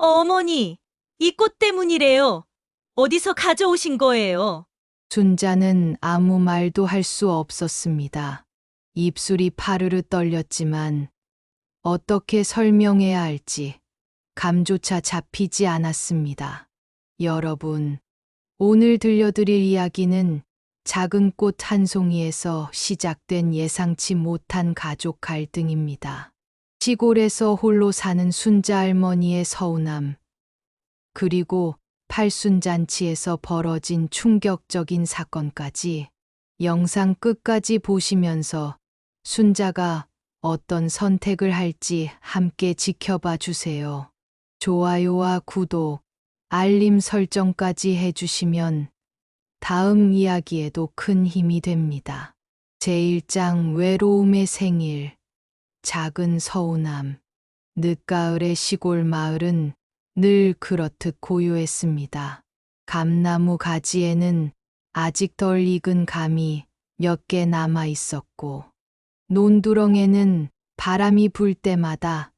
어머니, 이 꽃 때문이래요. 어디서 가져오신 거예요? 순자는 아무 말도 할 수 없었습니다. 입술이 파르르 떨렸지만 어떻게 설명해야 할지 감조차 잡히지 않았습니다. 여러분, 오늘 들려드릴 이야기는 작은 꽃 한 송이에서 시작된 예상치 못한 가족 갈등입니다. 시골에서 홀로 사는 순자 할머니의 서운함, 그리고 팔순잔치에서 벌어진 충격적인 사건까지 영상 끝까지 보시면서 순자가 어떤 선택을 할지 함께 지켜봐 주세요. 좋아요와 구독, 알림 설정까지 해주시면 다음 이야기에도 큰 힘이 됩니다. 제1장 외로움의 생일, 작은 서운함. 늦가을의 시골 마을은 늘 그렇듯 고요했습니다. 감나무 가지에는 아직 덜 익은 감이 몇 개 남아 있었고, 논두렁에는 바람이 불 때마다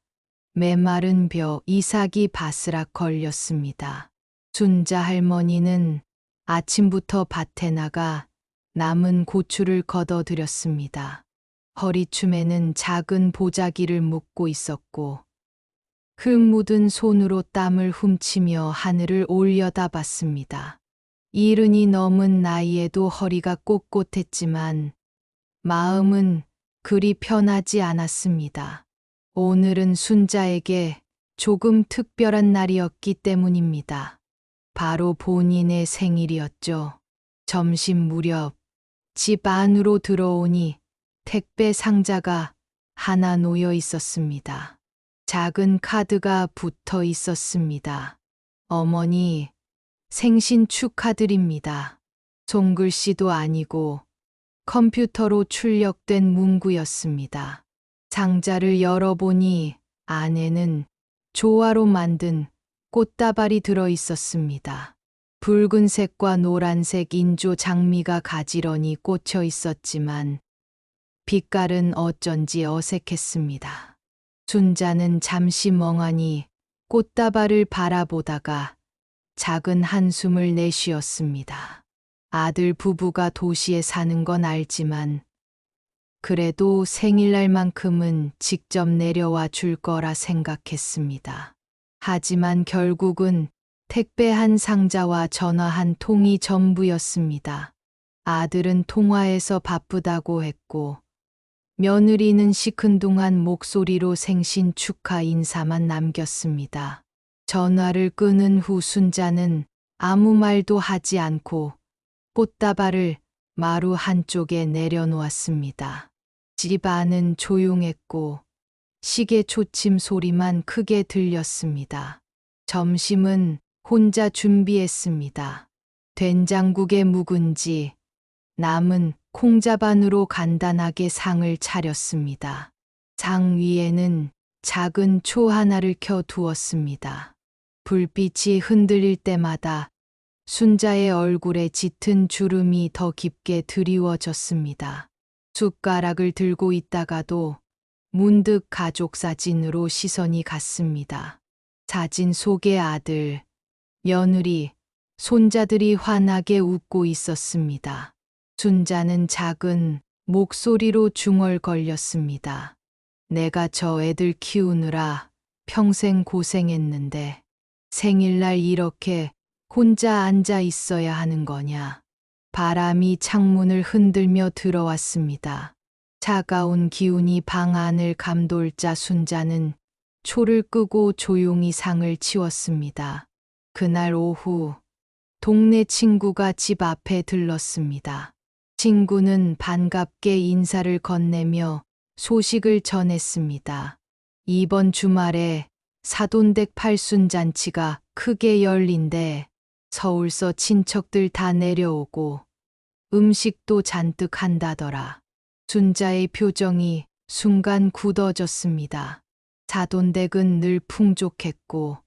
메마른 벼 이삭이 바스락 걸렸습니다. 순자 할머니는 아침부터 밭에 나가 남은 고추를 걷어들였습니다. 허리춤에는 작은 보자기를 묶고 있었고, 흙 묻은 손으로 땀을 훔치며 하늘을 올려다봤습니다. 이른이 넘은 나이에도 허리가 꼿꼿했지만 마음은 그리 편하지 않았습니다. 오늘은 순자에게 조금 특별한 날이었기 때문입니다. 바로 본인의 생일이었죠. 점심 무렵 집 안으로 들어오니 택배 상자가 하나 놓여 있었습니다. 작은 카드가 붙어 있었습니다. 어머니, 생신 축하드립니다. 손글씨도 아니고 컴퓨터로 출력된 문구였습니다. 상자를 열어보니 안에는 조화로 만든 꽃다발이 들어 있었습니다. 붉은색과 노란색 인조 장미가 가지런히 꽂혀 있었지만 빛깔은 어쩐지 어색했습니다. 순자는 잠시 멍하니 꽃다발을 바라보다가 작은 한숨을 내쉬었습니다. 아들 부부가 도시에 사는 건 알지만 그래도 생일날만큼은 직접 내려와 줄 거라 생각했습니다. 하지만 결국은 택배 한 상자와 전화 한 통이 전부였습니다. 아들은 통화에서 바쁘다고 했고, 며느리는 시큰둥한 목소리로 생신 축하 인사만 남겼습니다. 전화를 끊은 후 순자는 아무 말도 하지 않고 꽃다발을 마루 한쪽에 내려놓았습니다. 집 안은 조용했고 시계 초침 소리만 크게 들렸습니다. 점심은 혼자 준비했습니다. 된장국에 묵은지, 남은 콩자반으로 간단하게 상을 차렸습니다. 상 위에는 작은 초 하나를 켜 두었습니다. 불빛이 흔들릴 때마다 순자의 얼굴에 짙은 주름이 더 깊게 드리워졌습니다. 숟가락을 들고 있다가도 문득 가족 사진으로 시선이 갔습니다. 사진 속의 아들, 며느리, 손자들이 환하게 웃고 있었습니다. 순자는 작은 목소리로 중얼거렸습니다. 내가 저 애들 키우느라 평생 고생했는데 생일날 이렇게 혼자 앉아 있어야 하는 거냐. 바람이 창문을 흔들며 들어왔습니다. 차가운 기운이 방 안을 감돌자 순자는 초를 끄고 조용히 상을 치웠습니다. 그날 오후 동네 친구가 집 앞에 들렀습니다. 친구는 반갑게 인사를 건네며 소식을 전했습니다. 이번 주말에 사돈댁 팔순잔치가 크게 열린대. 서울서 친척들 다 내려오고 음식도 잔뜩 한다더라. 순자의 표정이 순간 굳어졌습니다. 사돈댁은 늘 풍족했고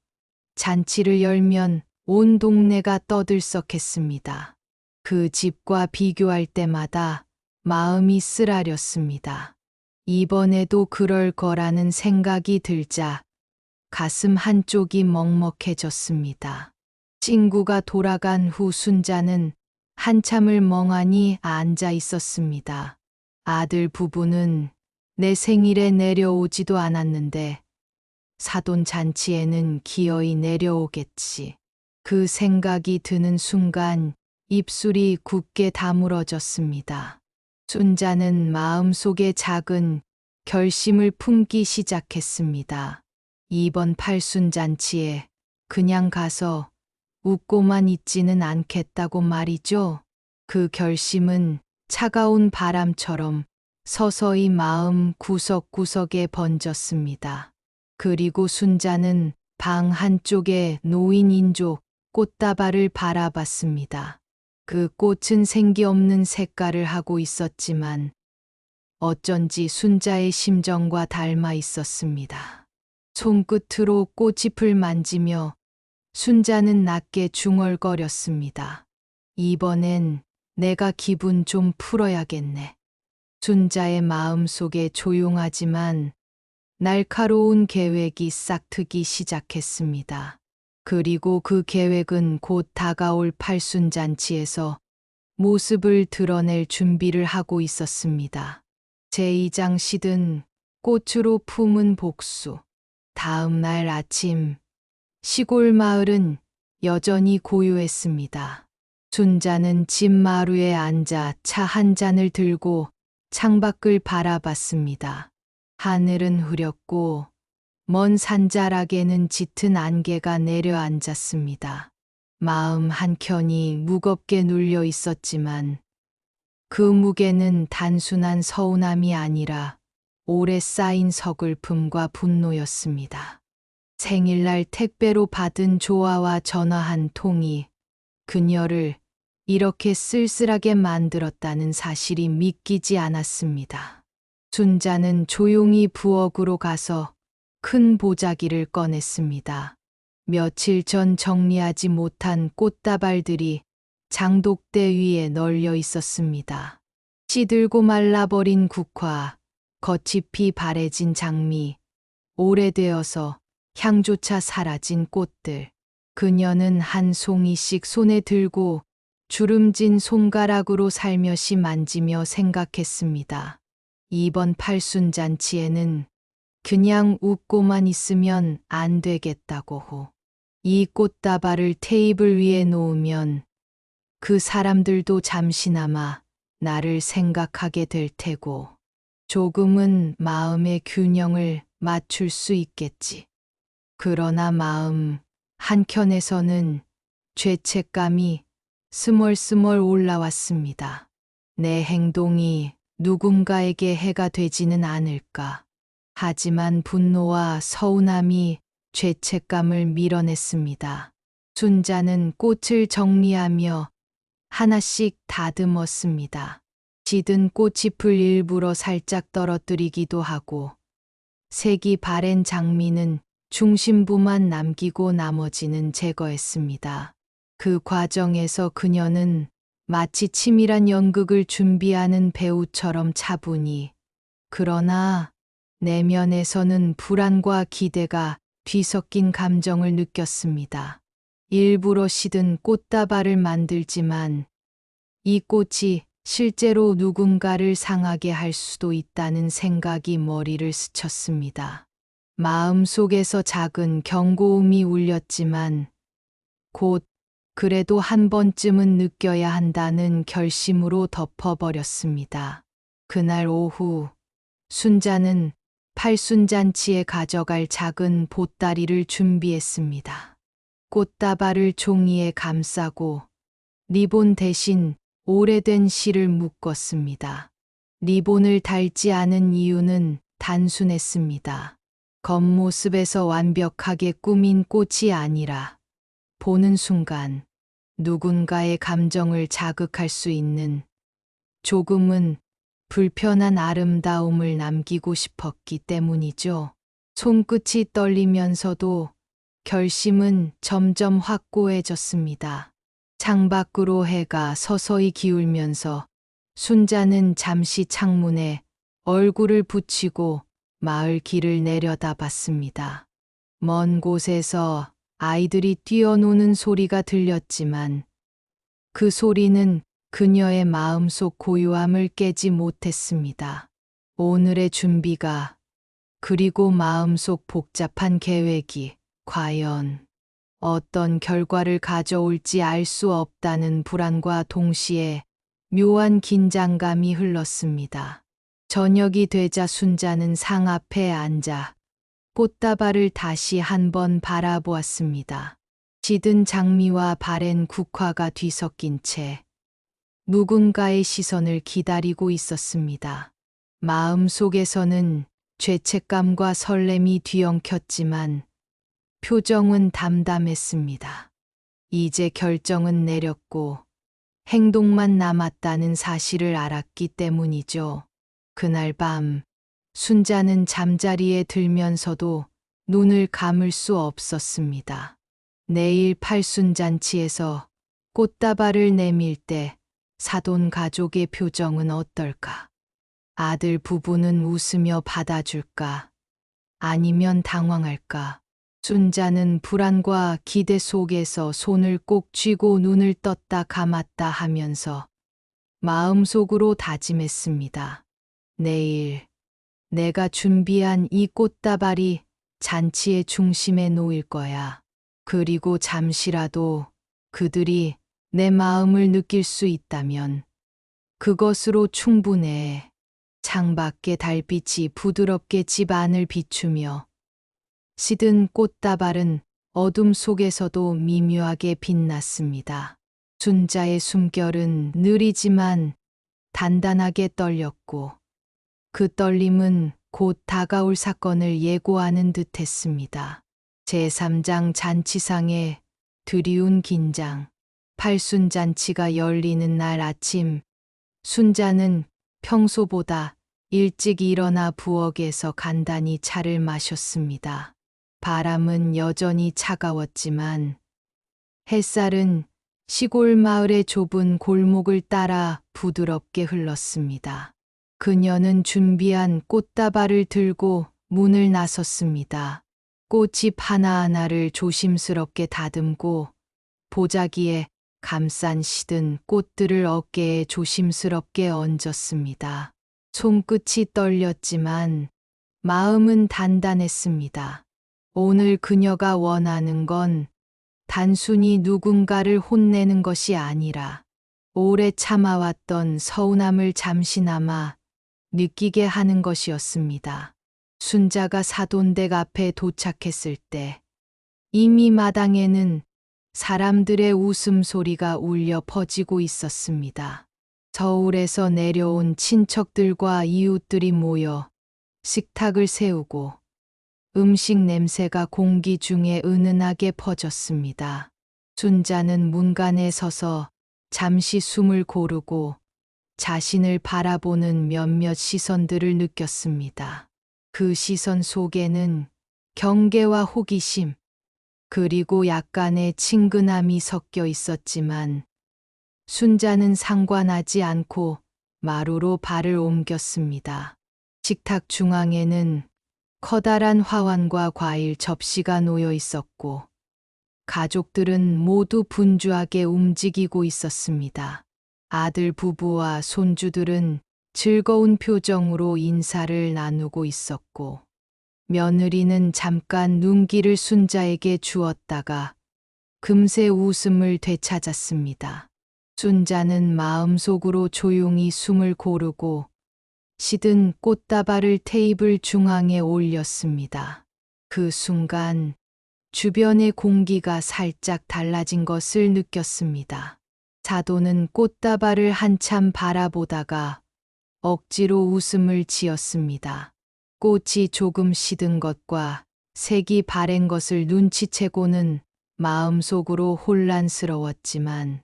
잔치를 열면 온 동네가 떠들썩했습니다. 그 집과 비교할 때마다 마음이 쓰라렸습니다. 이번에도 그럴 거라는 생각이 들자 가슴 한쪽이 먹먹해졌습니다. 친구가 돌아간 후 순자는 한참을 멍하니 앉아 있었습니다. 아들 부부는 내 생일에 내려오지도 않았는데 사돈 잔치에는 기어이 내려오겠지. 그 생각이 드는 순간 입술이 굳게 다물어졌습니다. 순자는 마음속에 작은 결심을 품기 시작했습니다. 이번 팔순잔치에 그냥 가서 웃고만 있지는 않겠다고 말이죠. 그 결심은 차가운 바람처럼 서서히 마음 구석구석에 번졌습니다. 그리고 순자는 방 한쪽에 놓인 인조 꽃다발을 바라봤습니다. 그 꽃은 생기 없는 색깔을 하고 있었지만 어쩐지 순자의 심정과 닮아 있었습니다. 손끝으로 꽃잎을 만지며 순자는 낮게 중얼거렸습니다. 이번엔 내가 기분 좀 풀어야겠네. 순자의 마음속에 조용하지만 날카로운 계획이 싹트기 시작했습니다. 그리고 그 계획은 곧 다가올 팔순잔치에서 모습을 드러낼 준비를 하고 있었습니다. 제2장 시든 꽃으로 품은 복수. 다음 날 아침, 시골 마을은 여전히 고요했습니다. 순자는 집 마루에 앉아 차 한 잔을 들고 창밖을 바라봤습니다. 하늘은 흐렸고 먼 산자락에는 짙은 안개가 내려앉았습니다. 마음 한켠이 무겁게 눌려 있었지만 그 무게는 단순한 서운함이 아니라 오래 쌓인 서글픔과 분노였습니다. 생일날 택배로 받은 조화와 전화 한 통이 그녀를 이렇게 쓸쓸하게 만들었다는 사실이 믿기지 않았습니다. 순자는 조용히 부엌으로 가서 큰 보자기를 꺼냈습니다. 며칠 전 정리하지 못한 꽃다발들이 장독대 위에 널려 있었습니다. 시들고 말라버린 국화, 겉잎이 바래진 장미, 오래되어서 향조차 사라진 꽃들. 그녀는 한 송이씩 손에 들고 주름진 손가락으로 살며시 만지며 생각했습니다. 이번 팔순잔치에는 그냥 웃고만 있으면 안 되겠다고. 이 꽃다발을 테이블 위에 놓으면 그 사람들도 잠시나마 나를 생각하게 될 테고 조금은 마음의 균형을 맞출 수 있겠지. 그러나 마음 한켠에서는 죄책감이 스멀스멀 올라왔습니다. 내 행동이 누군가에게 해가 되지는 않을까. 하지만 분노와 서운함이 죄책감을 밀어냈습니다. 순자는 꽃을 정리하며 하나씩 다듬었습니다. 시든 꽃잎을 일부러 살짝 떨어뜨리기도 하고 색이 바랜 장미는 중심부만 남기고 나머지는 제거했습니다. 그 과정에서 그녀는 마치 치밀한 연극을 준비하는 배우처럼 차분히, 그러나 내면에서는 불안과 기대가 뒤섞인 감정을 느꼈습니다. 일부러 시든 꽃다발을 만들지만 이 꽃이 실제로 누군가를 상하게 할 수도 있다는 생각이 머리를 스쳤습니다. 마음속에서 작은 경고음이 울렸지만 곧 그래도 한 번쯤은 느껴야 한다는 결심으로 덮어버렸습니다. 그날 오후 순자는 팔순잔치에 가져갈 작은 보따리를 준비했습니다. 꽃다발을 종이에 감싸고 리본 대신 오래된 실을 묶었습니다. 리본을 달지 않은 이유는 단순했습니다. 겉모습에서 완벽하게 꾸민 꽃이 아니라 보는 순간 누군가의 감정을 자극할 수 있는 조금은 불편한 아름다움을 남기고 싶었기 때문이죠. 손끝이 떨리면서도 결심은 점점 확고해졌습니다. 창밖으로 해가 서서히 기울면서 순자는 잠시 창문에 얼굴을 붙이고 마을 길을 내려다봤습니다. 먼 곳에서 아이들이 뛰어노는 소리가 들렸지만 그 소리는 그녀의 마음속 고요함을 깨지 못했습니다. 오늘의 준비가 그리고 마음속 복잡한 계획이 과연 어떤 결과를 가져올지 알 수 없다는 불안과 동시에 묘한 긴장감이 흘렀습니다. 저녁이 되자 순자는 상 앞에 앉아 꽃다발을 다시 한번 바라보았습니다. 시든 장미와 바랜 국화가 뒤섞인 채 누군가의 시선을 기다리고 있었습니다. 마음 속에서는 죄책감과 설렘이 뒤엉켰지만 표정은 담담했습니다. 이제 결정은 내렸고 행동만 남았다는 사실을 알았기 때문이죠. 그날 밤 순자는 잠자리에 들면서도 눈을 감을 수 없었습니다. 내일 팔순잔치에서 꽃다발을 내밀 때 사돈 가족의 표정은 어떨까? 아들 부부는 웃으며 받아줄까? 아니면 당황할까? 순자는 불안과 기대 속에서 손을 꼭 쥐고 눈을 떴다 감았다 하면서 마음속으로 다짐했습니다. 내일 내가 준비한 이 꽃다발이 잔치의 중심에 놓일 거야. 그리고 잠시라도 그들이 내 마음을 느낄 수 있다면 그것으로 충분해. 창밖의 달빛이 부드럽게 집 안을 비추며 시든 꽃다발은 어둠 속에서도 미묘하게 빛났습니다. 순자의 숨결은 느리지만 단단하게 떨렸고 그 떨림은 곧 다가올 사건을 예고하는 듯했습니다. 제3장 잔치상의 드리운 긴장. 팔순잔치가 열리는 날 아침, 순자는 평소보다 일찍 일어나 부엌에서 간단히 차를 마셨습니다. 바람은 여전히 차가웠지만 햇살은 시골 마을의 좁은 골목을 따라 부드럽게 흘렀습니다. 그녀는 준비한 꽃다발을 들고 문을 나섰습니다. 꽃잎 하나하나를 조심스럽게 다듬고 보자기에 감싼 시든 꽃들을 어깨에 조심스럽게 얹었습니다. 손끝이 떨렸지만 마음은 단단했습니다. 오늘 그녀가 원하는 건 단순히 누군가를 혼내는 것이 아니라 오래 참아왔던 서운함을 잠시나마 느끼게 하는 것이었습니다. 순자가 사돈댁 앞에 도착했을 때 이미 마당에는 사람들의 웃음소리가 울려 퍼지고 있었습니다. 서울에서 내려온 친척들과 이웃들이 모여 식탁을 세우고 음식 냄새가 공기 중에 은은하게 퍼졌습니다. 순자는 문간에 서서 잠시 숨을 고르고 자신을 바라보는 몇몇 시선들을 느꼈습니다. 그 시선 속에는 경계와 호기심, 그리고 약간의 친근함이 섞여 있었지만 순자는 상관하지 않고 마루로 발을 옮겼습니다. 식탁 중앙에는 커다란 화환과 과일 접시가 놓여 있었고 가족들은 모두 분주하게 움직이고 있었습니다. 아들 부부와 손주들은 즐거운 표정으로 인사를 나누고 있었고 며느리는 잠깐 눈길을 순자에게 주었다가 금세 웃음을 되찾았습니다. 순자는 마음속으로 조용히 숨을 고르고 시든 꽃다발을 테이블 중앙에 올렸습니다. 그 순간 주변의 공기가 살짝 달라진 것을 느꼈습니다. 사돈은 꽃다발을 한참 바라보다가 억지로 웃음을 지었습니다. 꽃이 조금 시든 것과 색이 바랜 것을 눈치채고는 마음속으로 혼란스러웠지만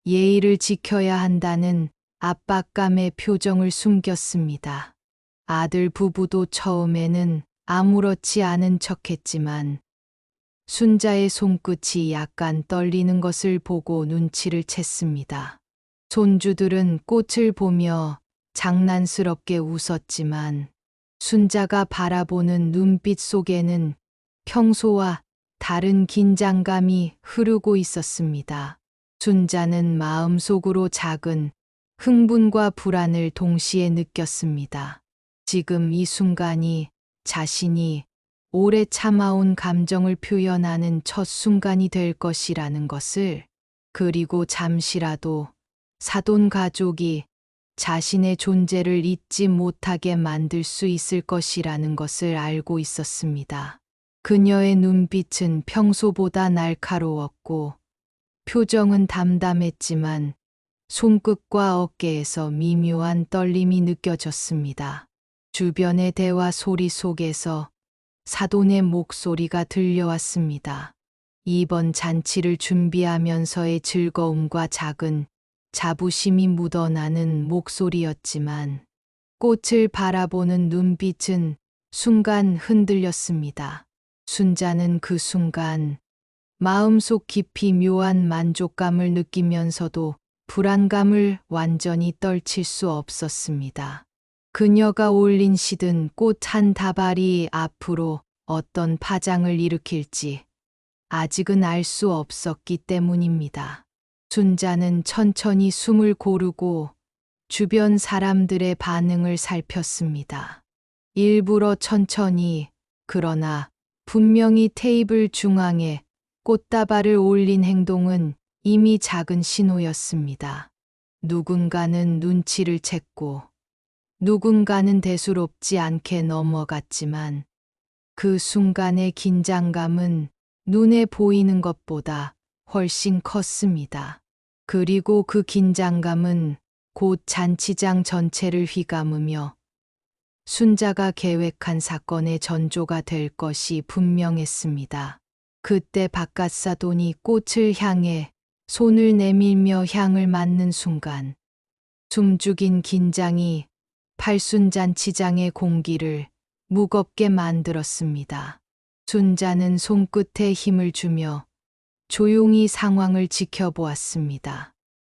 예의를 지켜야 한다는 압박감의 표정을 숨겼습니다. 아들 부부도 처음에는 아무렇지 않은 척했지만 순자의 손끝이 약간 떨리는 것을 보고 눈치를 챘습니다. 손주들은 꽃을 보며 장난스럽게 웃었지만 순자가 바라보는 눈빛 속에는 평소와 다른 긴장감이 흐르고 있었습니다. 순자는 마음속으로 작은 흥분과 불안을 동시에 느꼈습니다. 지금 이 순간이 자신이 오래 참아온 감정을 표현하는 첫 순간이 될 것이라는 것을, 그리고 잠시라도 사돈 가족이 자신의 존재를 잊지 못하게 만들 수 있을 것이라는 것을 알고 있었습니다. 그녀의 눈빛은 평소보다 날카로웠고 표정은 담담했지만 손끝과 어깨에서 미묘한 떨림이 느껴졌습니다. 주변의 대화 소리 속에서 사돈의 목소리가 들려왔습니다. 이번 잔치를 준비하면서의 즐거움과 작은 자부심이 묻어나는 목소리였지만 꽃을 바라보는 눈빛은 순간 흔들렸습니다. 순자는 그 순간 마음속 깊이 묘한 만족감을 느끼면서도 불안감을 완전히 떨칠 수 없었습니다. 그녀가 올린 시든 꽃 한 다발이 앞으로 어떤 파장을 일으킬지 아직은 알 수 없었기 때문입니다. 순자는 천천히 숨을 고르고 주변 사람들의 반응을 살폈습니다. 일부러 천천히, 그러나 분명히 테이블 중앙에 꽃다발을 올린 행동은 이미 작은 신호였습니다. 누군가는 눈치를 챘고 누군가는 대수롭지 않게 넘어갔지만 그 순간의 긴장감은 눈에 보이는 것보다 훨씬 컸습니다. 그리고 그 긴장감은 곧 잔치장 전체를 휘감으며 순자가 계획한 사건의 전조가 될 것이 분명했습니다. 그때 바깥사돈이 꽃을 향해 손을 내밀며 향을 맡는 순간 숨죽인 긴장이 팔순잔치장의 공기를 무겁게 만들었습니다. 순자는 손끝에 힘을 주며 조용히 상황을 지켜보았습니다.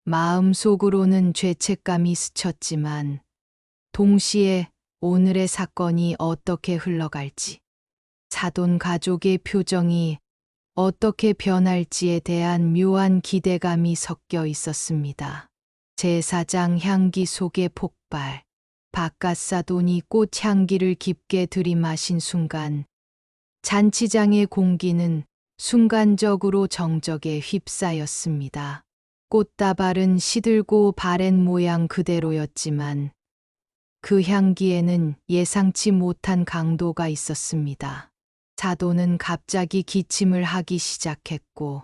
마음속으로는 죄책감이 스쳤지만 동시에 오늘의 사건이 어떻게 흘러갈지, 사돈 가족의 표정이 어떻게 변할지에 대한 묘한 기대감이 섞여 있었습니다. 제사장 향기 속의 폭발, 바깥사돈이 꽃향기를 깊게 들이마신 순간 잔치장의 공기는 순간적으로 정적에 휩싸였습니다. 꽃다발은 시들고 바랜 모양 그대로였지만 그 향기에는 예상치 못한 강도가 있었습니다. 사돈은 갑자기 기침을 하기 시작했고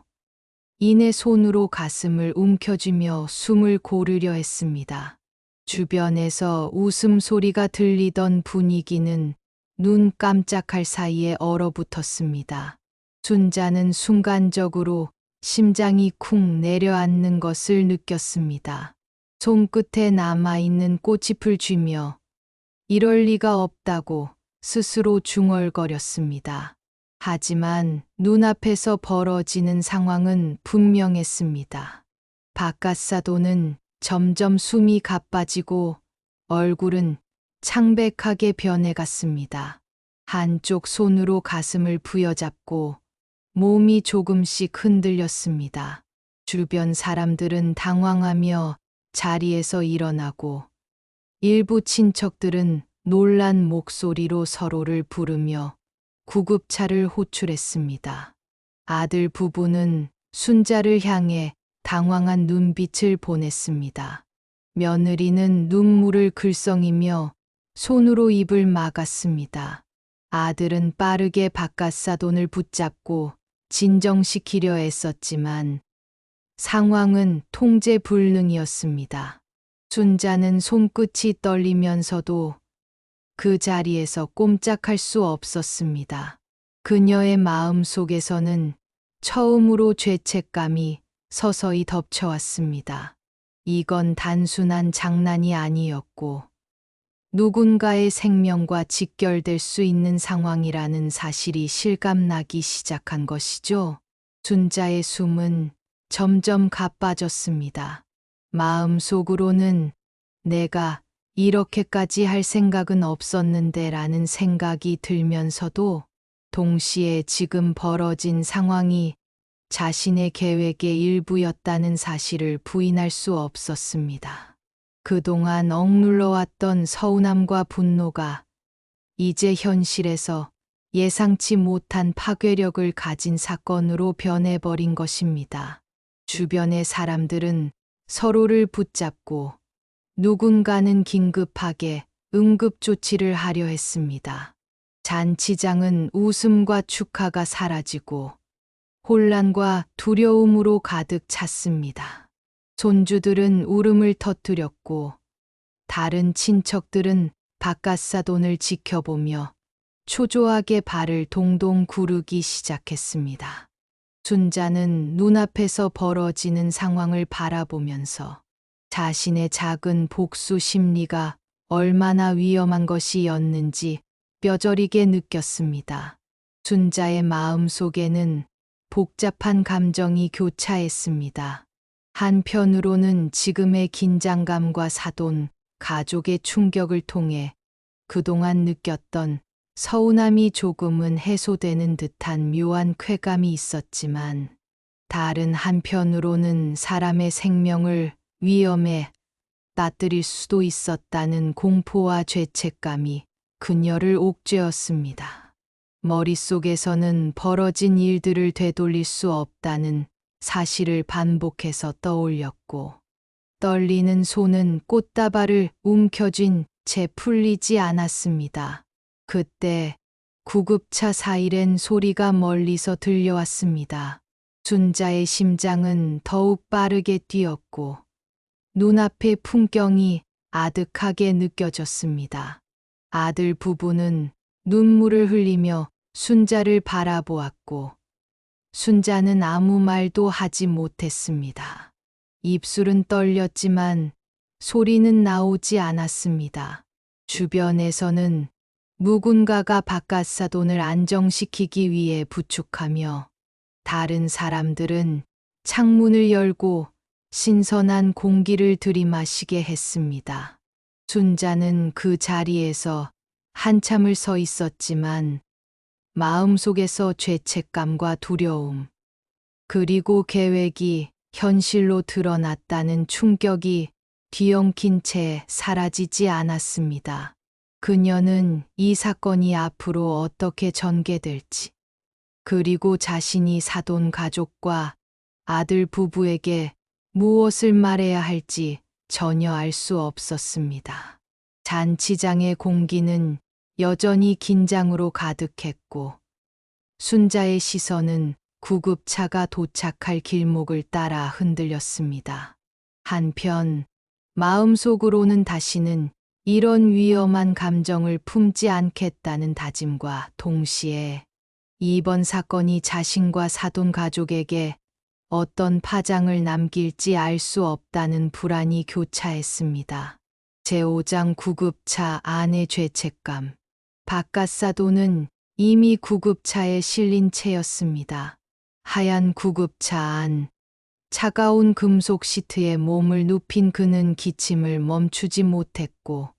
이내 손으로 가슴을 움켜쥐며 숨을 고르려 했습니다. 주변에서 웃음소리가 들리던 분위기는 눈 깜짝할 사이에 얼어붙었습니다. 순자는 순간적으로 심장이 쿵 내려앉는 것을 느꼈습니다. 손끝에 남아있는 꽃잎을 쥐며 이럴 리가 없다고 스스로 중얼거렸습니다. 하지만 눈앞에서 벌어지는 상황은 분명했습니다. 바깥사돈은 점점 숨이 가빠지고 얼굴은 창백하게 변해갔습니다. 한쪽 손으로 가슴을 부여잡고 몸이 조금씩 흔들렸습니다. 주변 사람들은 당황하며 자리에서 일어나고 일부 친척들은 놀란 목소리로 서로를 부르며 구급차를 호출했습니다. 아들 부부는 순자를 향해 당황한 눈빛을 보냈습니다. 며느리는 눈물을 글썽이며 손으로 입을 막았습니다. 아들은 빠르게 바깥사돈을 붙잡고 진정시키려 애썼지만 상황은 통제 불능이었습니다. 순자는 손끝이 떨리면서도 그 자리에서 꼼짝할 수 없었습니다. 그녀의 마음 속에서는 처음으로 죄책감이 서서히 덮쳐왔습니다. 이건 단순한 장난이 아니었고 누군가의 생명과 직결될 수 있는 상황이라는 사실이 실감나기 시작한 것이죠. 순자의 숨은 점점 가빠졌습니다. 마음속으로는 내가 이렇게까지 할 생각은 없었는데 라는 생각이 들면서도 동시에 지금 벌어진 상황이 자신의 계획의 일부였다는 사실을 부인할 수 없었습니다. 그동안 억눌러왔던 서운함과 분노가 이제 현실에서 예상치 못한 파괴력을 가진 사건으로 변해버린 것입니다. 주변의 사람들은 서로를 붙잡고 누군가는 긴급하게 응급조치를 하려 했습니다. 잔치장은 웃음과 축하가 사라지고 혼란과 두려움으로 가득 찼습니다. 손주들은 울음을 터뜨렸고 다른 친척들은 바깥사돈을 지켜보며 초조하게 발을 동동 구르기 시작했습니다. 순자는 눈앞에서 벌어지는 상황을 바라보면서 자신의 작은 복수 심리가 얼마나 위험한 것이었는지 뼈저리게 느꼈습니다. 순자의 마음 속에는 복잡한 감정이 교차했습니다. 한편으로는 지금의 긴장감과 사돈, 가족의 충격을 통해 그동안 느꼈던 서운함이 조금은 해소되는 듯한 묘한 쾌감이 있었지만, 다른 한편으로는 사람의 생명을 위험에 빠뜨릴 수도 있었다는 공포와 죄책감이 그녀를 옥죄었습니다. 머릿속에서는 벌어진 일들을 되돌릴 수 없다는 사실을 반복해서 떠올렸고, 떨리는 손은 꽃다발을 움켜쥔 채 풀리지 않았습니다. 그때 구급차 사이렌 소리가 멀리서 들려왔습니다. 순자의 심장은 더욱 빠르게 뛰었고 눈앞의 풍경이 아득하게 느껴졌습니다. 아들 부부는 눈물을 흘리며 순자를 바라보았고 순자는 아무 말도 하지 못했습니다. 입술은 떨렸지만 소리는 나오지 않았습니다. 주변에서는 누군가가 바깥사돈을 안정시키기 위해 부축하며 다른 사람들은 창문을 열고 신선한 공기를 들이마시게 했습니다. 순자는 그 자리에서 한참을 서 있었지만 마음속에서 죄책감과 두려움, 그리고 계획이 현실로 드러났다는 충격이 뒤엉킨 채 사라지지 않았습니다. 그녀는 이 사건이 앞으로 어떻게 전개될지, 그리고 자신이 사돈 가족과 아들 부부에게 무엇을 말해야 할지 전혀 알 수 없었습니다. 잔치장의 공기는 여전히 긴장으로 가득했고 순자의 시선은 구급차가 도착할 길목을 따라 흔들렸습니다. 한편 마음속으로는 다시는 이런 위험한 감정을 품지 않겠다는 다짐과 동시에 이번 사건이 자신과 사돈 가족에게 어떤 파장을 남길지 알 수 없다는 불안이 교차했습니다. 제5장 구급차 안의 죄책감. 바깥사돈은 이미 구급차에 실린 채였습니다. 하얀 구급차 안, 차가운 금속 시트에 몸을 눕힌 그는 기침을 멈추지 못했고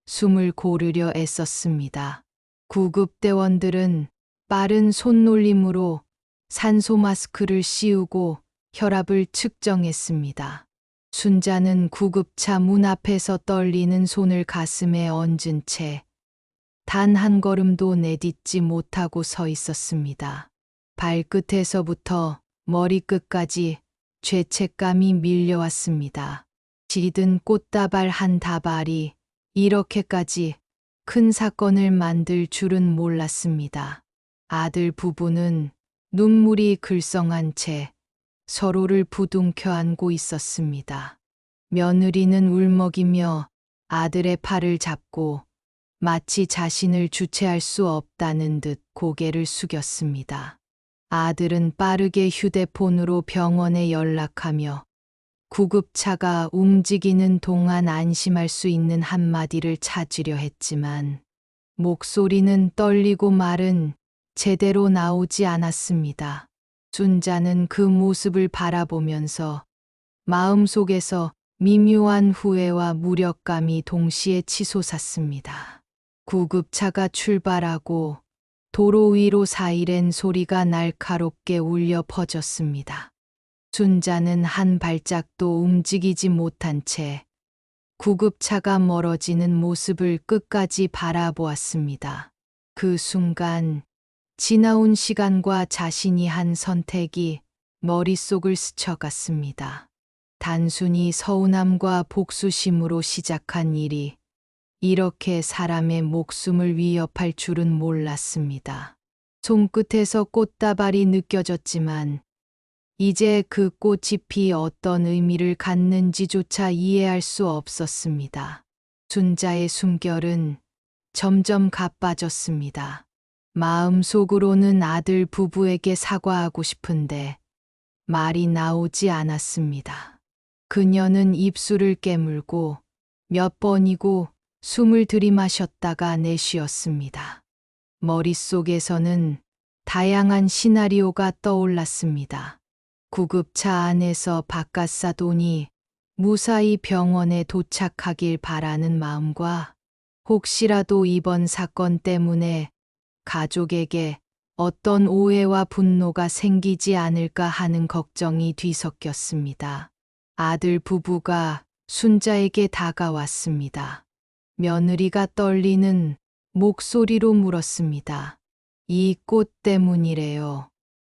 숨을 고르려 애썼습니다. 구급대원들은 빠른 손놀림으로 산소 마스크를 씌우고 혈압을 측정했습니다. 순자는 구급차 문 앞에서 떨리는 손을 가슴에 얹은 채 단 한 걸음도 내딛지 못하고 서 있었습니다. 발끝에서부터 머리끝까지 죄책감이 밀려왔습니다. 지든 꽃다발 한 다발이 이렇게까지 큰 사건을 만들 줄은 몰랐습니다. 아들 부부는 눈물이 글썽한 채 서로를 부둥켜 안고 있었습니다. 며느리는 울먹이며 아들의 팔을 잡고 마치 자신을 주체할 수 없다는 듯 고개를 숙였습니다. 아들은 빠르게 휴대폰으로 병원에 연락하며 구급차가 움직이는 동안 안심할 수 있는 한마디를 찾으려 했지만 목소리는 떨리고 말은 제대로 나오지 않았습니다. 순자는 그 모습을 바라보면서 마음속에서 미묘한 후회와 무력감이 동시에 치솟았습니다. 구급차가 출발하고 도로 위로 사이렌 소리가 날카롭게 울려 퍼졌습니다. 순자는 한 발짝도 움직이지 못한 채 구급차가 멀어지는 모습을 끝까지 바라보았습니다. 그 순간 지나온 시간과 자신이 한 선택이 머릿속을 스쳐갔습니다. 단순히 서운함과 복수심으로 시작한 일이 이렇게 사람의 목숨을 위협할 줄은 몰랐습니다. 손끝에서 꽃다발이 느껴졌지만 이제 그 꽃잎이 어떤 의미를 갖는지조차 이해할 수 없었습니다. 순자의 숨결은 점점 가빠졌습니다. 마음속으로는 아들 부부에게 사과하고 싶은데 말이 나오지 않았습니다. 그녀는 입술을 깨물고 몇 번이고 숨을 들이마셨다가 내쉬었습니다. 머릿속에서는 다양한 시나리오가 떠올랐습니다. 구급차 안에서 바깥사돈이 무사히 병원에 도착하길 바라는 마음과 혹시라도 이번 사건 때문에 가족에게 어떤 오해와 분노가 생기지 않을까 하는 걱정이 뒤섞였습니다. 아들 부부가 순자에게 다가왔습니다. 며느리가 떨리는 목소리로 물었습니다. 이 꽃 때문이래요.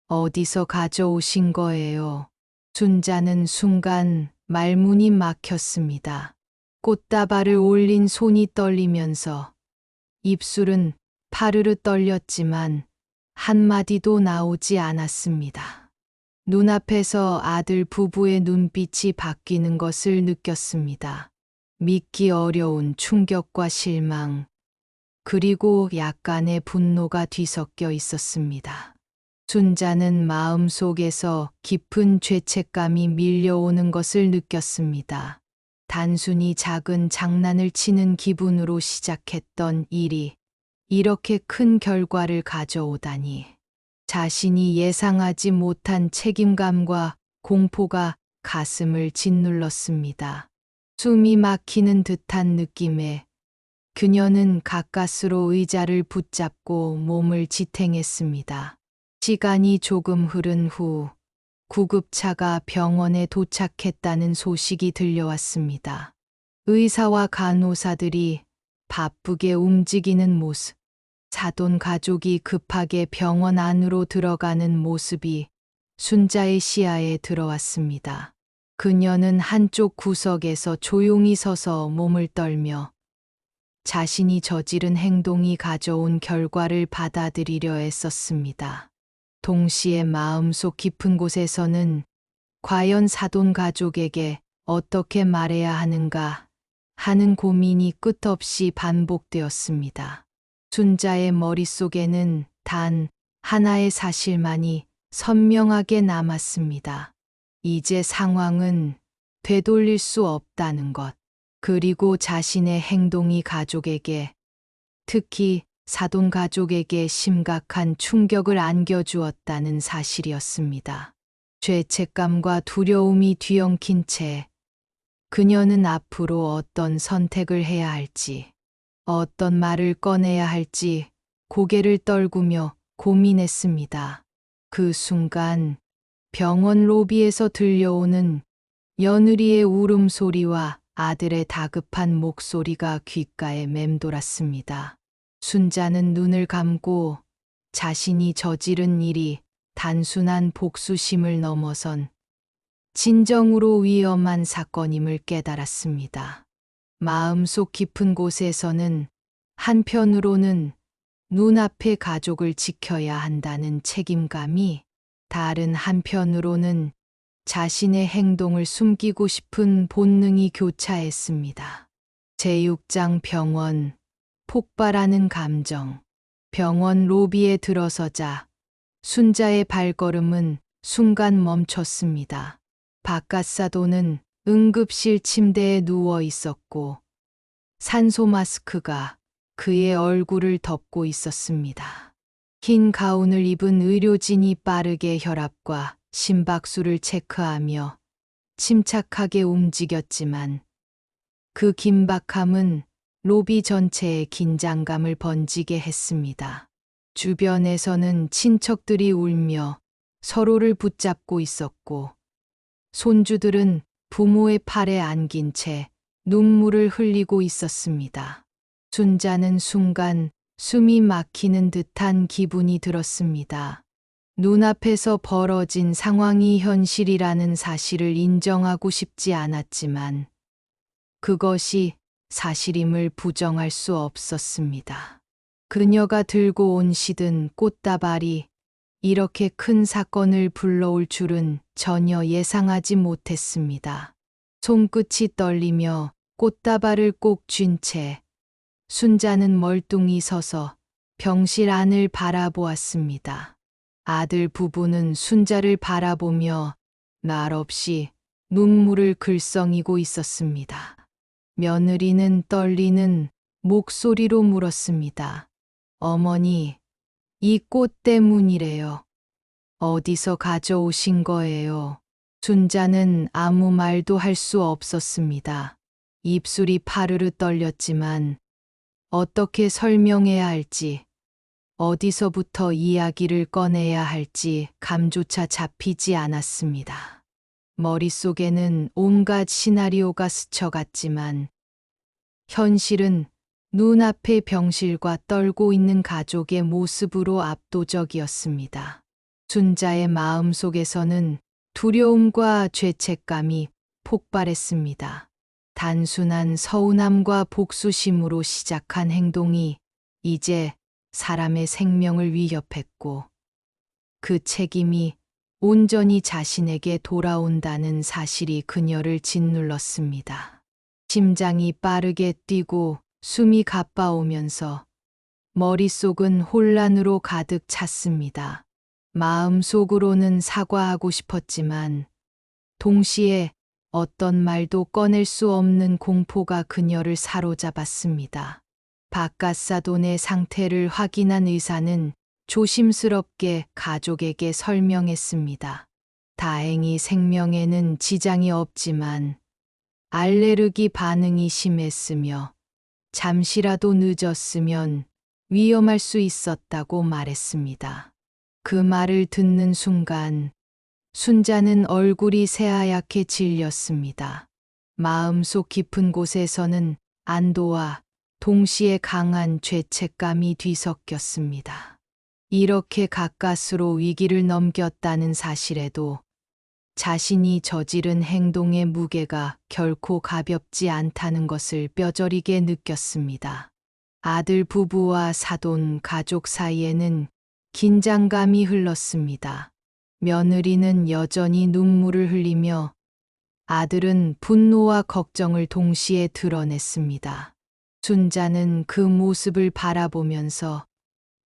어디서 가져오신 거예요? 순자는 순간 말문이 막혔습니다. 꽃다발을 올린 손이 떨리면서 입술은 파르르 떨렸지만 한마디도 나오지 않았습니다. 눈앞에서 아들 부부의 눈빛이 바뀌는 것을 느꼈습니다. 믿기 어려운 충격과 실망, 그리고 약간의 분노가 뒤섞여 있었습니다. 순자는 마음속에서 깊은 죄책감이 밀려오는 것을 느꼈습니다. 단순히 작은 장난을 치는 기분으로 시작했던 일이 이렇게 큰 결과를 가져오다니. 자신이 예상하지 못한 책임감과 공포가 가슴을 짓눌렀습니다. 숨이 막히는 듯한 느낌에 그녀는 가까스로 의자를 붙잡고 몸을 지탱했습니다. 시간이 조금 흐른 후 구급차가 병원에 도착했다는 소식이 들려왔습니다. 의사와 간호사들이 바쁘게 움직이는 모습, 사돈 가족이 급하게 병원 안으로 들어가는 모습이 순자의 시야에 들어왔습니다. 그녀는 한쪽 구석에서 조용히 서서 몸을 떨며 자신이 저지른 행동이 가져온 결과를 받아들이려 애썼습니다. 동시에 마음속 깊은 곳에서는 과연 사돈 가족에게 어떻게 말해야 하는가 하는 고민이 끝없이 반복되었습니다. 순자의 머릿속에는 단 하나의 사실만이 선명하게 남았습니다. 이제 상황은 되돌릴 수 없다는 것. 그리고 자신의 행동이 가족에게, 특히 사돈 가족에게 심각한 충격을 안겨주었다는 사실이었습니다. 죄책감과 두려움이 뒤엉킨 채 그녀는 앞으로 어떤 선택을 해야 할지, 어떤 말을 꺼내야 할지 고개를 떨구며 고민했습니다. 그 순간 병원 로비에서 들려오는 며느리의 울음소리와 아들의 다급한 목소리가 귓가에 맴돌았습니다. 순자는 눈을 감고 자신이 저지른 일이 단순한 복수심을 넘어선 진정으로 위험한 사건임을 깨달았습니다. 마음속 깊은 곳에서는 한편으로는 눈앞의 가족을 지켜야 한다는 책임감이, 다른 한편으로는 자신의 행동을 숨기고 싶은 본능이 교차했습니다. 제6장 병원, 폭발하는 감정. 병원 로비에 들어서자 순자의 발걸음은 순간 멈췄습니다. 바깥사돈은 응급실 침대에 누워 있었고 산소 마스크가 그의 얼굴을 덮고 있었습니다. 흰 가운을 입은 의료진이 빠르게 혈압과 심박수를 체크하며 침착하게 움직였지만 그 긴박함은 로비 전체에 긴장감을 번지게 했습니다. 주변에서는 친척들이 울며 서로를 붙잡고 있었고, 손주들은 부모의 팔에 안긴 채 눈물을 흘리고 있었습니다. 순자는 순간 숨이 막히는 듯한 기분이 들었습니다. 눈앞에서 벌어진 상황이 현실이라는 사실을 인정하고 싶지 않았지만, 그것이 사실임을 부정할 수 없었습니다. 그녀가 들고 온 시든 꽃다발이 이렇게 큰 사건을 불러올 줄은 전혀 예상하지 못했습니다. 손끝이 떨리며 꽃다발을 꼭 쥔 채 순자는 멀뚱히 서서 병실 안을 바라보았습니다. 아들 부부는 순자를 바라보며 말없이 눈물을 글썽이고 있었습니다. 며느리는 떨리는 목소리로 물었습니다. 어머니, 이 꽃 때문이래요. 어디서 가져오신 거예요? 순자는 아무 말도 할 수 없었습니다. 입술이 파르르 떨렸지만 어떻게 설명해야 할지, 어디서부터 이야기를 꺼내야 할지 감조차 잡히지 않았습니다. 머릿속에는 온갖 시나리오가 스쳐갔지만 현실은 눈앞의 병실과 떨고 있는 가족의 모습으로 압도적이었습니다. 순자의 마음속에서는 두려움과 죄책감이 폭발했습니다. 단순한 서운함과 복수심으로 시작한 행동이 이제 사람의 생명을 위협했고, 그 책임이 온전히 자신에게 돌아온다는 사실이 그녀를 짓눌렀습니다. 심장이 빠르게 뛰고 숨이 가빠오면서 머릿속은 혼란으로 가득 찼습니다. 마음속으로는 사과하고 싶었지만 동시에 어떤 말도 꺼낼 수 없는 공포가 그녀를 사로잡았습니다. 바깥사돈의 상태를 확인한 의사는 조심스럽게 가족에게 설명했습니다. 다행히 생명에는 지장이 없지만 알레르기 반응이 심했으며 잠시라도 늦었으면 위험할 수 있었다고 말했습니다. 그 말을 듣는 순간 순자는 얼굴이 새하얗게 질렸습니다. 마음속 깊은 곳에서는 안도와 동시에 강한 죄책감이 뒤섞였습니다. 이렇게 가까스로 위기를 넘겼다는 사실에도 자신이 저지른 행동의 무게가 결코 가볍지 않다는 것을 뼈저리게 느꼈습니다. 아들 부부와 사돈 가족 사이에는 긴장감이 흘렀습니다. 며느리는 여전히 눈물을 흘리며 아들은 분노와 걱정을 동시에 드러냈습니다. 순자는 그 모습을 바라보면서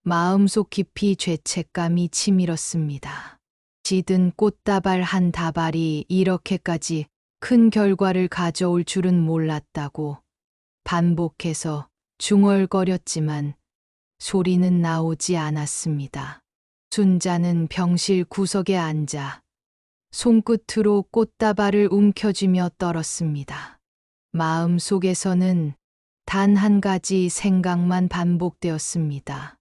마음속 깊이 죄책감이 치밀었습니다. 지든 꽃다발 한 다발이 이렇게까지 큰 결과를 가져올 줄은 몰랐다고 반복해서 중얼거렸지만 소리는 나오지 않았습니다. 순자는 병실 구석에 앉아 손끝으로 꽃다발을 움켜쥐며 떨었습니다. 마음속에서는 단 한 가지 생각만 반복되었습니다.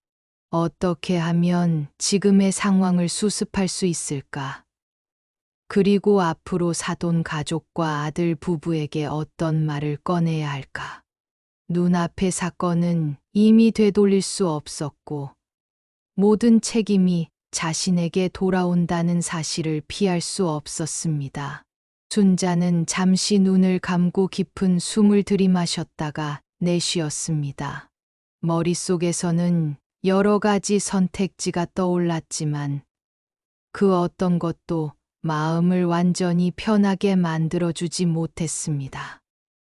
어떻게 하면 지금의 상황을 수습할 수 있을까? 그리고 앞으로 사돈 가족과 아들 부부에게 어떤 말을 꺼내야 할까? 눈앞의 사건은 이미 되돌릴 수 없었고, 모든 책임이 자신에게 돌아온다는 사실을 피할 수 없었습니다. 순자는 잠시 눈을 감고 깊은 숨을 들이마셨다가 내쉬었습니다. 머릿속에서는 여러 가지 선택지가 떠올랐지만 그 어떤 것도 마음을 완전히 편하게 만들어주지 못했습니다.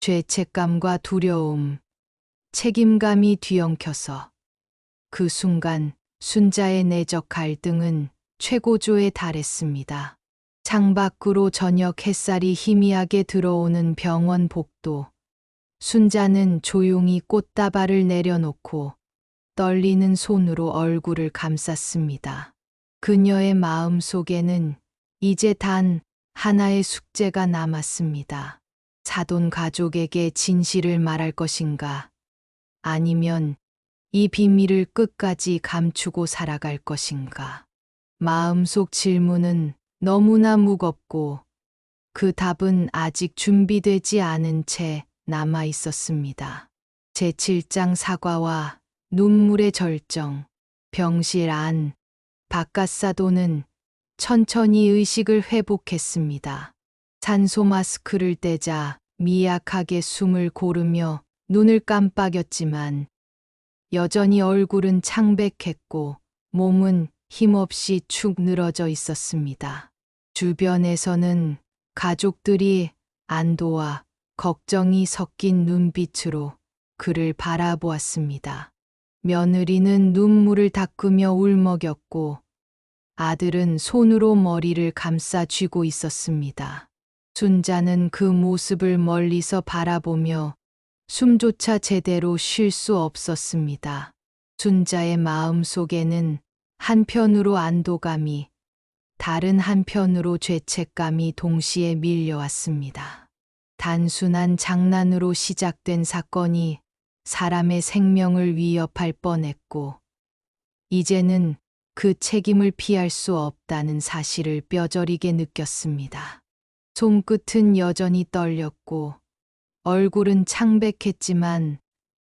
죄책감과 두려움, 책임감이 뒤엉켜서 그 순간 순자의 내적 갈등은 최고조에 달했습니다. 창밖으로 저녁 햇살이 희미하게 들어오는 병원 복도. 순자는 조용히 꽃다발을 내려놓고 떨리는 손으로 얼굴을 감쌌습니다. 그녀의 마음 속에는 이제 단 하나의 숙제가 남았습니다. 사돈 가족에게 진실을 말할 것인가? 아니면 이 비밀을 끝까지 감추고 살아갈 것인가? 마음속 질문은 너무나 무겁고 그 답은 아직 준비되지 않은 채 남아 있었습니다. 제7장 사과와 눈물의 절정. 병실 안 바깥사도는 천천히 의식을 회복했습니다. 산소 마스크를 떼자 미약하게 숨을 고르며 눈을 깜빡였지만 여전히 얼굴은 창백했고 몸은 힘없이 축 늘어져 있었습니다. 주변에서는 가족들이 안도와 걱정이 섞인 눈빛으로 그를 바라보았습니다. 며느리는 눈물을 닦으며 울먹였고 아들은 손으로 머리를 감싸 쥐고 있었습니다. 순자는 그 모습을 멀리서 바라보며 숨조차 제대로 쉴 수 없었습니다. 순자의 마음 속에는 한편으로 안도감이, 다른 한편으로 죄책감이 동시에 밀려왔습니다. 단순한 장난으로 시작된 사건이 사람의 생명을 위협할 뻔했고, 이제는 그 책임을 피할 수 없다는 사실을 뼈저리게 느꼈습니다. 손끝은 여전히 떨렸고, 얼굴은 창백했지만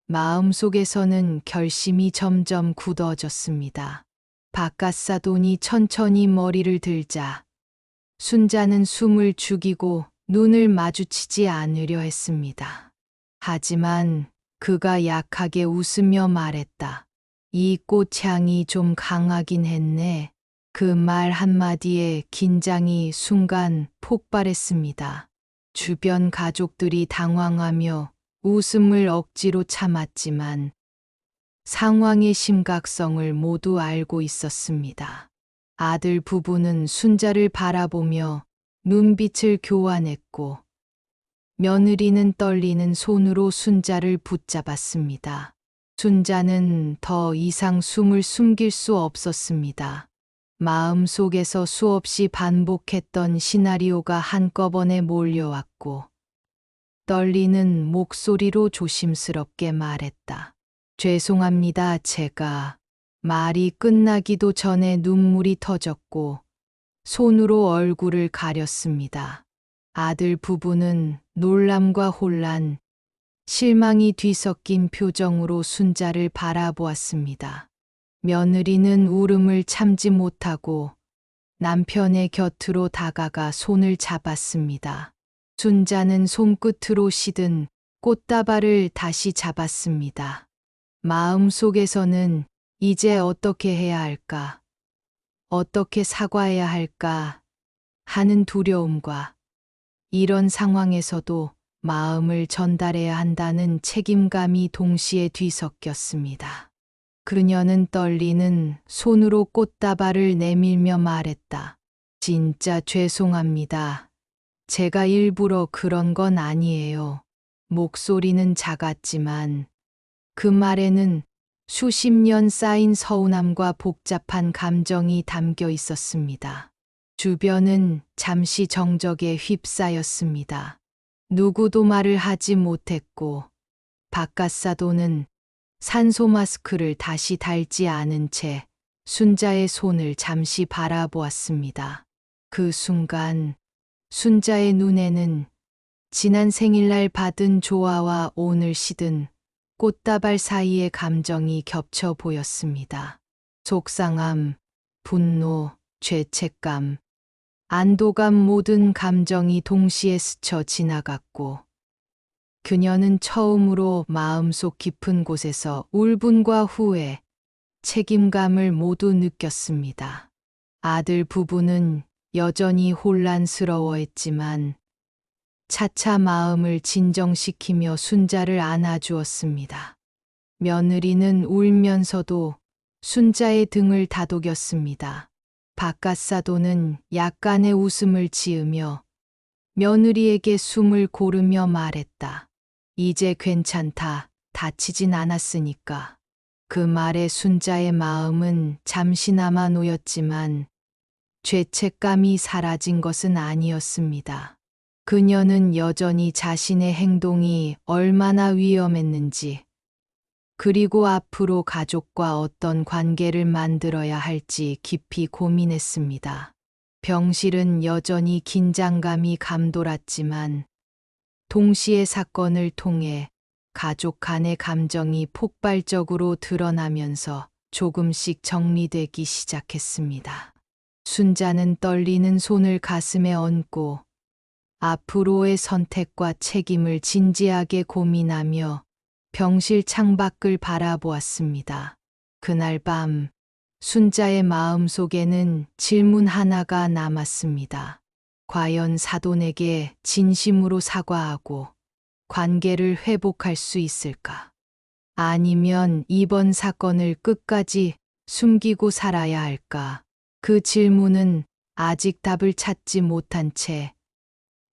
마음속에서는 결심이 점점 굳어졌습니다. 바깥사돈이 천천히 머리를 들자 순자는 숨을 죽이고 눈을 마주치지 않으려 했습니다. 하지만 그가 약하게 웃으며 말했다. 이 꽃향이 좀 강하긴 했네. 그 말 한마디에 긴장이 순간 폭발했습니다. 주변 가족들이 당황하며 웃음을 억지로 참았지만 상황의 심각성을 모두 알고 있었습니다. 아들 부부는 순자를 바라보며 눈빛을 교환했고 며느리는 떨리는 손으로 순자를 붙잡았습니다. 순자는 더 이상 숨을 숨길 수 없었습니다. 마음속에서 수없이 반복했던 시나리오가 한꺼번에 몰려왔고 떨리는 목소리로 조심스럽게 말했다. 죄송합니다. 제가 말이 끝나기도 전에 눈물이 터졌고 손으로 얼굴을 가렸습니다. 아들 부부는 놀람과 혼란, 실망이 뒤섞인 표정으로 순자를 바라보았습니다. 며느리는 울음을 참지 못하고 남편의 곁으로 다가가 손을 잡았습니다. 순자는 손끝으로 시든 꽃다발을 다시 잡았습니다. 마음속에서는 이제 어떻게 해야 할까? 어떻게 사과해야 할까? 하는 두려움과 이런 상황에서도 마음을 전달해야 한다는 책임감이 동시에 뒤섞였습니다. 그녀는 떨리는 손으로 꽃다발을 내밀며 말했다. 진짜 죄송합니다. 제가 일부러 그런 건 아니에요. 목소리는 작았지만 그 말에는 수십 년 쌓인 서운함과 복잡한 감정이 담겨 있었습니다. 주변은 잠시 정적에 휩싸였습니다. 누구도 말을 하지 못했고 바깥사도는 산소 마스크를 다시 달지 않은 채 순자의 손을 잠시 바라보았습니다. 그 순간 순자의 눈에는 지난 생일날 받은 조화와 오늘 시든 꽃다발 사이의 감정이 겹쳐 보였습니다. 속상함, 분노, 죄책감, 안도감 모든 감정이 동시에 스쳐 지나갔고 그녀는 처음으로 마음속 깊은 곳에서 울분과 후회, 책임감을 모두 느꼈습니다. 아들 부부는 여전히 혼란스러워했지만 차차 마음을 진정시키며 순자를 안아주었습니다. 며느리는 울면서도 순자의 등을 다독였습니다. 바깥사도는 약간의 웃음을 지으며 며느리에게 숨을 고르며 말했다. 이제 괜찮다. 다치진 않았으니까. 그 말에 순자의 마음은 잠시나마 놓였지만 죄책감이 사라진 것은 아니었습니다. 그녀는 여전히 자신의 행동이 얼마나 위험했는지, 그리고 앞으로 가족과 어떤 관계를 만들어야 할지 깊이 고민했습니다. 병실은 여전히 긴장감이 감돌았지만 동시에 사건을 통해 가족 간의 감정이 폭발적으로 드러나면서 조금씩 정리되기 시작했습니다. 순자는 떨리는 손을 가슴에 얹고 앞으로의 선택과 책임을 진지하게 고민하며 병실 창밖을 바라보았습니다. 그날 밤 순자의 마음속에는 질문 하나가 남았습니다. 과연 사돈에게 진심으로 사과하고 관계를 회복할 수 있을까? 아니면 이번 사건을 끝까지 숨기고 살아야 할까? 그 질문은 아직 답을 찾지 못한 채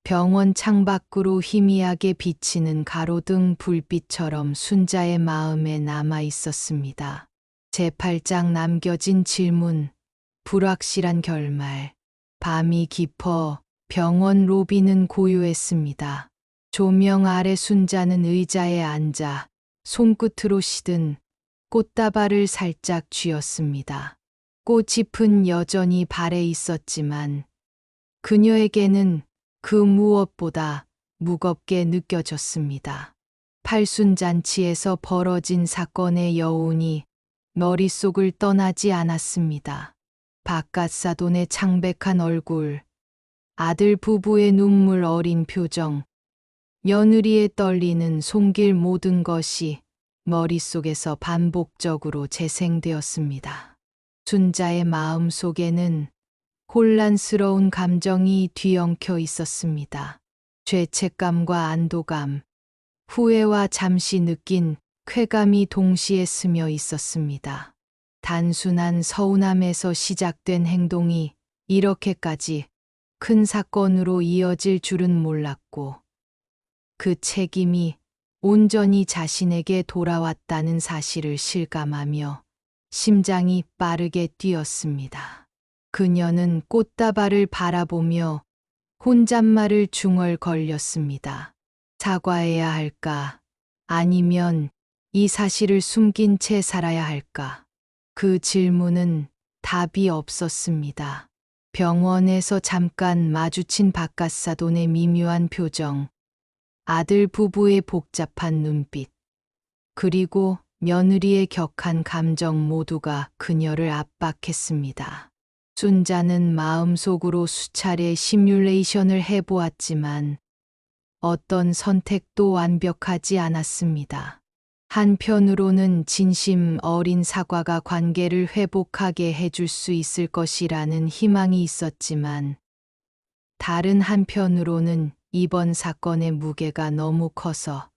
병원 창밖으로 희미하게 비치는 가로등 불빛처럼 순자의 마음에 남아 있었습니다. 제8장 남겨진 질문, 불확실한 결말. 밤이 깊어 병원 로비는 고요했습니다. 조명 아래 순자는 의자에 앉아 손끝으로 시든 꽃다발을 살짝 쥐었습니다. 꽃잎은 여전히 발에 있었지만 그녀에게는 그 무엇보다 무겁게 느껴졌습니다. 팔순잔치에서 벌어진 사건의 여운이 머릿속을 떠나지 않았습니다. 바깥 사돈의 창백한 얼굴, 아들 부부의 눈물 어린 표정, 며느리의 떨리는 손길 모든 것이 머릿속에서 반복적으로 재생되었습니다. 순자의 마음 속에는 혼란스러운 감정이 뒤엉켜 있었습니다. 죄책감과 안도감, 후회와 잠시 느낀 쾌감이 동시에 스며 있었습니다. 단순한 서운함에서 시작된 행동이 이렇게까지 큰 사건으로 이어질 줄은 몰랐고, 그 책임이 온전히 자신에게 돌아왔다는 사실을 실감하며 심장이 빠르게 뛰었습니다. 그녀는 꽃다발을 바라보며 혼잣말을 중얼거렸습니다. 사과해야 할까? 아니면 이 사실을 숨긴 채 살아야 할까? 그 질문은 답이 없었습니다. 병원에서 잠깐 마주친 바깥사돈의 미묘한 표정, 아들 부부의 복잡한 눈빛, 그리고 며느리의 격한 감정 모두가 그녀를 압박했습니다. 순자는 마음속으로 수차례 시뮬레이션을 해보았지만 어떤 선택도 완벽하지 않았습니다. 한편으로는 진심 어린 사과가 관계를 회복하게 해줄 수 있을 것이라는 희망이 있었지만, 다른 한편으로는 이번 사건의 무게가 너무 커서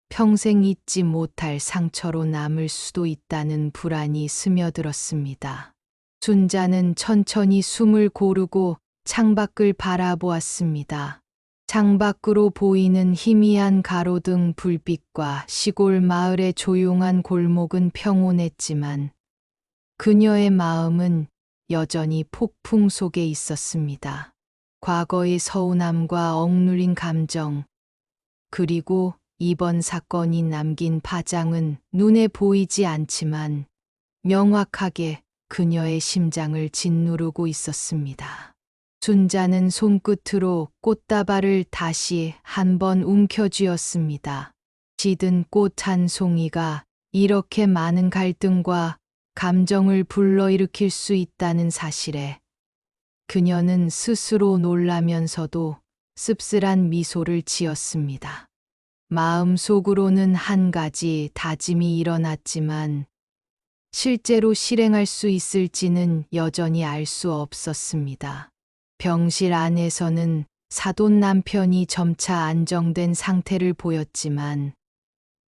평생 잊지 못할 상처로 남을 수도 있다는 불안이 스며들었습니다. 순자는 천천히 숨을 고르고 창밖을 바라보았습니다. 창밖으로 보이는 희미한 가로등 불빛과 시골 마을의 조용한 골목은 평온했지만 그녀의 마음은 여전히 폭풍 속에 있었습니다. 과거의 서운함과 억누린 감정, 그리고 이번 사건이 남긴 파장은 눈에 보이지 않지만 명확하게 그녀의 심장을 짓누르고 있었습니다. 순자는 손끝으로 꽃다발을 다시 한번 움켜쥐었습니다. 시든 꽃 한 송이가 이렇게 많은 갈등과 감정을 불러일으킬 수 있다는 사실에 그녀는 스스로 놀라면서도 씁쓸한 미소를 지었습니다. 마음속으로는 한 가지 다짐이 일어났지만 실제로 실행할 수 있을지는 여전히 알 수 없었습니다. 병실 안에서는 사돈 남편이 점차 안정된 상태를 보였지만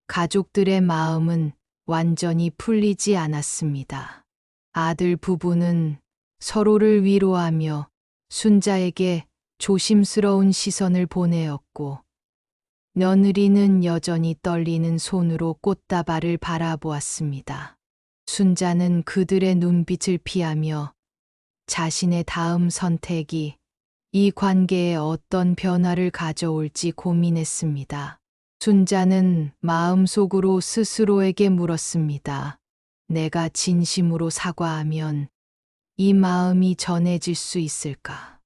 가족들의 마음은 완전히 풀리지 않았습니다. 아들 부부는 서로를 위로하며 순자에게 조심스러운 시선을 보내었고, 며느리는 여전히 떨리는 손으로 꽃다발을 바라보았습니다. 순자는 그들의 눈빛을 피하며 자신의 다음 선택이 이 관계에 어떤 변화를 가져올지 고민했습니다. 순자는 마음속으로 스스로에게 물었습니다. 내가 진심으로 사과하면 이 마음이 전해질 수 있을까?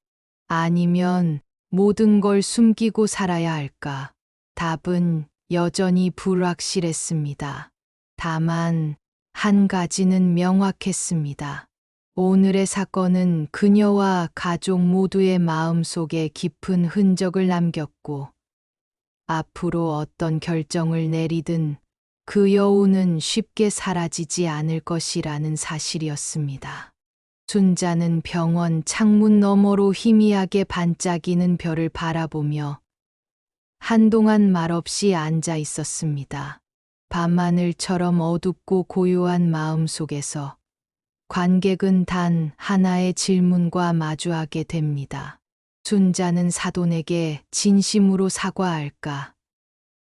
아니면 모든 걸 숨기고 살아야 할까? 답은 여전히 불확실했습니다. 다만 한 가지는 명확했습니다. 오늘의 사건은 그녀와 가족 모두의 마음속에 깊은 흔적을 남겼고, 앞으로 어떤 결정을 내리든 그 여우는 쉽게 사라지지 않을 것이라는 사실이었습니다. 순자는 병원 창문 너머로 희미하게 반짝이는 별을 바라보며 한동안 말없이 앉아 있었습니다. 밤하늘처럼 어둡고 고요한 마음 속에서 관객은 단 하나의 질문과 마주하게 됩니다. 순자는 사돈에게 진심으로 사과할까?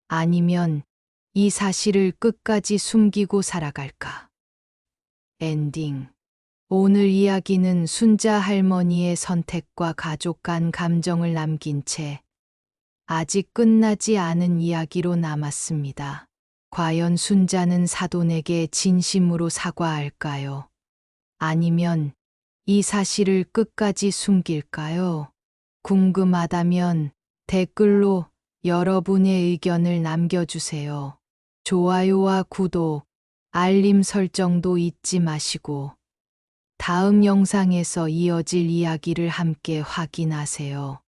아니면 이 사실을 끝까지 숨기고 살아갈까? 엔딩. 오늘 이야기는 순자 할머니의 선택과 가족 간 감정을 남긴 채 아직 끝나지 않은 이야기로 남았습니다. 과연 순자는 사돈에게 진심으로 사과할까요? 아니면 이 사실을 끝까지 숨길까요? 궁금하다면 댓글로 여러분의 의견을 남겨주세요. 좋아요와 구독, 알림 설정도 잊지 마시고 다음 영상에서 이어질 이야기를 함께 확인하세요.